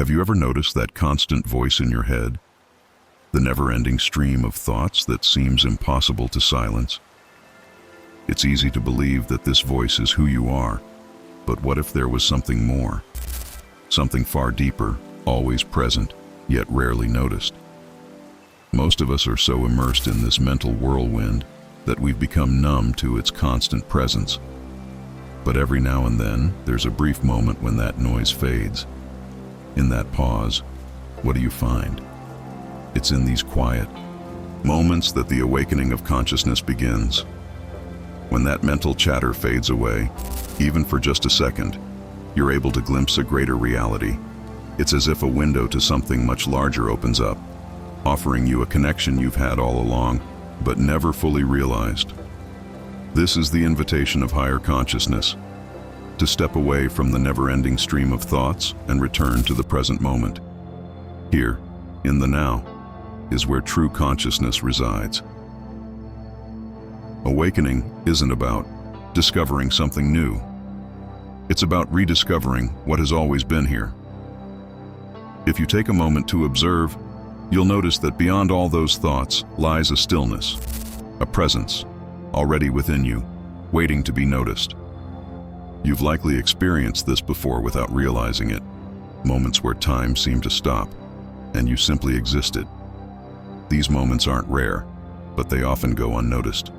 Have you ever noticed that constant voice in your head? The never-ending stream of thoughts that seems impossible to silence? It's easy to believe that this voice is who you are, but what if there was something more? Something far deeper, always present, yet rarely noticed. Most of us are so immersed in this mental whirlwind that we've become numb to its constant presence. But every now and then, there's a brief moment when that noise fades. In that pause, what do you find? It's in these quiet moments that the awakening of consciousness begins. When that mental chatter fades away, even for just a second, you're able to glimpse a greater reality. It's as if a window to something much larger opens up, offering you a connection you've had all along, but never fully realized. This is the invitation of higher consciousness, to step away from the never-ending stream of thoughts and return to the present moment. Here, in the now, is where true consciousness resides. Awakening isn't about discovering something new. It's about rediscovering what has always been here. If you take a moment to observe, you'll notice that beyond all those thoughts lies a stillness, a presence, already within you, waiting to be noticed. You've likely experienced this before without realizing it, moments where time seemed to stop, and you simply existed. These moments aren't rare, but they often go unnoticed.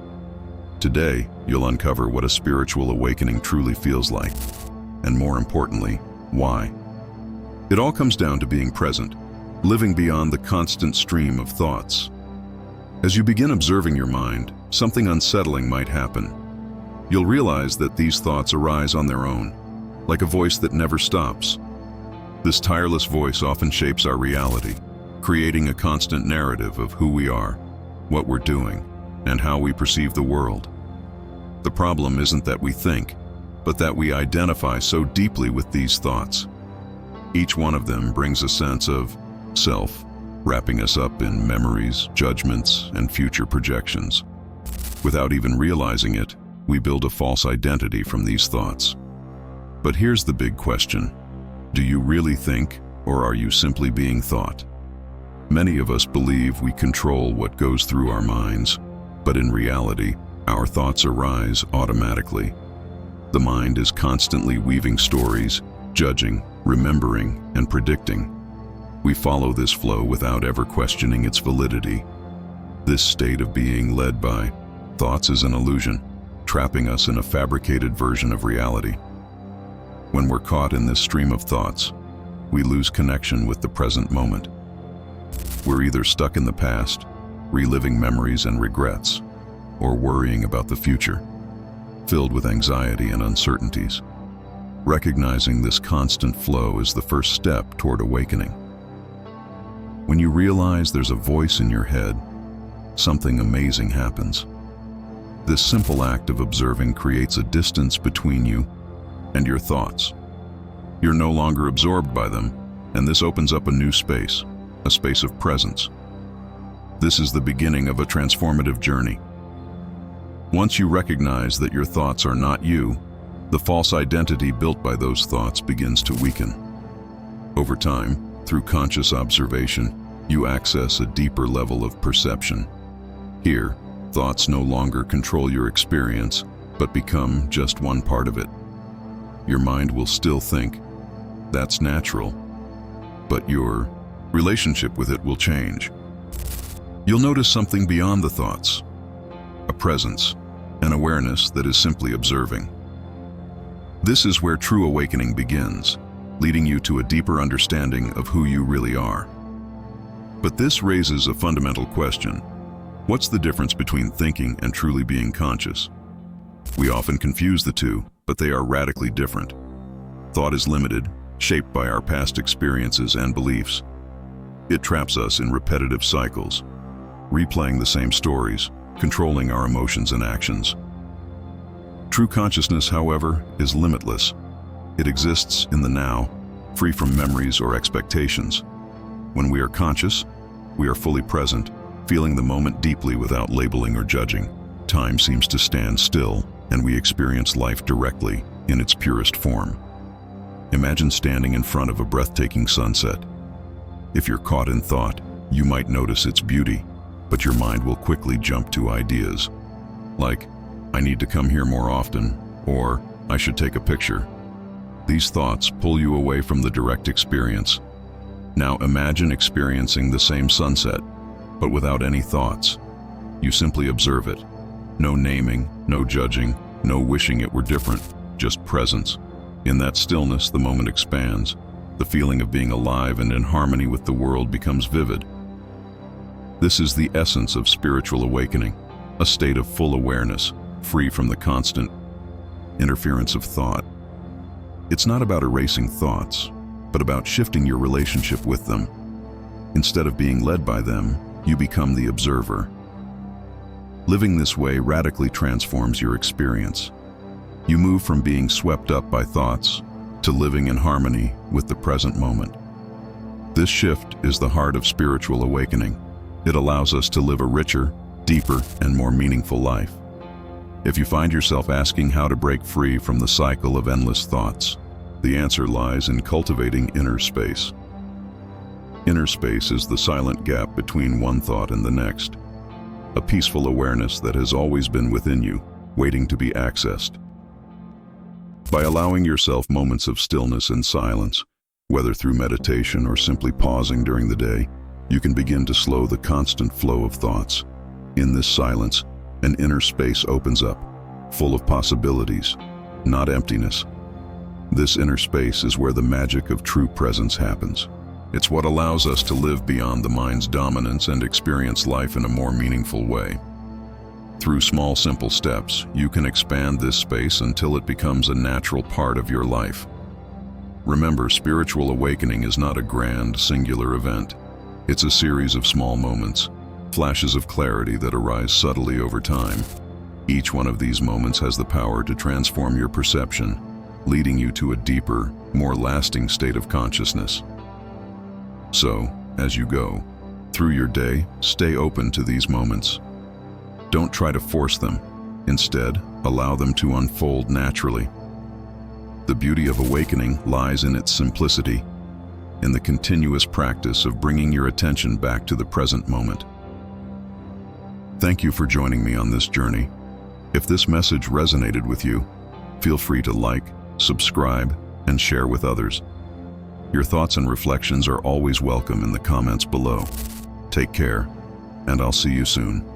Today, you'll uncover what a spiritual awakening truly feels like, and more importantly, why. It all comes down to being present, living beyond the constant stream of thoughts. As you begin observing your mind, something unsettling might happen. You'll realize that these thoughts arise on their own, like a voice that never stops. This tireless voice often shapes our reality, creating a constant narrative of who we are, what we're doing, and how we perceive the world. The problem isn't that we think, but that we identify so deeply with these thoughts. Each one of them brings a sense of self, wrapping us up in memories, judgments, and future projections. Without even realizing it, we build a false identity from these thoughts. But here's the big question. Do you really think, or are you simply being thought? Many of us believe we control what goes through our minds, but in reality, our thoughts arise automatically. The mind is constantly weaving stories, judging, remembering, and predicting. We follow this flow without ever questioning its validity. This state of being led by thoughts is an illusion, trapping us in a fabricated version of reality. When we're caught in this stream of thoughts, we lose connection with the present moment. We're either stuck in the past, reliving memories and regrets, or worrying about the future, filled with anxiety and uncertainties. Recognizing this constant flow is the first step toward awakening. When you realize there's a voice in your head, something amazing happens. This simple act of observing creates a distance between you and your thoughts. You're no longer absorbed by them, and this opens up a new space, a space of presence. This is the beginning of a transformative journey. Once you recognize that your thoughts are not you, the false identity built by those thoughts begins to weaken. Over time, through conscious observation, you access a deeper level of perception. Here, thoughts no longer control your experience, but become just one part of it. Your mind will still think. That's natural. But your relationship with it will change. You'll notice something beyond the thoughts, a presence, an awareness that is simply observing. This is where true awakening begins, leading you to a deeper understanding of who you really are. But this raises a fundamental question. What's the difference between thinking and truly being conscious? We often confuse the two, but they are radically different. Thought is limited, shaped by our past experiences and beliefs. It traps us in repetitive cycles, replaying the same stories, controlling our emotions and actions. True consciousness, however, is limitless. It exists in the now, free from memories or expectations. When we are conscious, we are fully present, feeling the moment deeply without labeling or judging. Time seems to stand still, and we experience life directly, in its purest form. Imagine standing in front of a breathtaking sunset. If you're caught in thought, you might notice its beauty, but your mind will quickly jump to ideas like, I need to come here more often, or I should take a picture. These thoughts pull you away from the direct experience. Now imagine experiencing the same sunset, but without any thoughts. You simply observe it. No naming, no judging, no wishing it were different, just presence. In that stillness, the moment expands. The feeling of being alive and in harmony with the world becomes vivid. This is the essence of spiritual awakening, a state of full awareness, free from the constant interference of thought. It's not about erasing thoughts, but about shifting your relationship with them. Instead of being led by them, you become the observer. Living this way radically transforms your experience. You move from being swept up by thoughts to living in harmony with the present moment. This shift is the heart of spiritual awakening. It allows us to live a richer, deeper, and more meaningful life. If you find yourself asking how to break free from the cycle of endless thoughts, the answer lies in cultivating inner space. Inner space is the silent gap between one thought and the next, a peaceful awareness that has always been within you, waiting to be accessed. By allowing yourself moments of stillness and silence, whether through meditation or simply pausing during the day, you can begin to slow the constant flow of thoughts. In this silence, an inner space opens up, full of possibilities, not emptiness. This inner space is where the magic of true presence happens. It's what allows us to live beyond the mind's dominance and experience life in a more meaningful way. Through small, simple steps, you can expand this space until it becomes a natural part of your life. Remember, spiritual awakening is not a grand, singular event. It's a series of small moments, flashes of clarity that arise subtly over time. Each one of these moments has the power to transform your perception, leading you to a deeper, more lasting state of consciousness. So, as you go through your day, stay open to these moments. Don't try to force them. Instead, allow them to unfold naturally. The beauty of awakening lies in its simplicity, in the continuous practice of bringing your attention back to the present moment. Thank you for joining me on this journey. If this message resonated with you, feel free to like, subscribe, and share with others. Your thoughts and reflections are always welcome in the comments below. Take care, and I'll see you soon.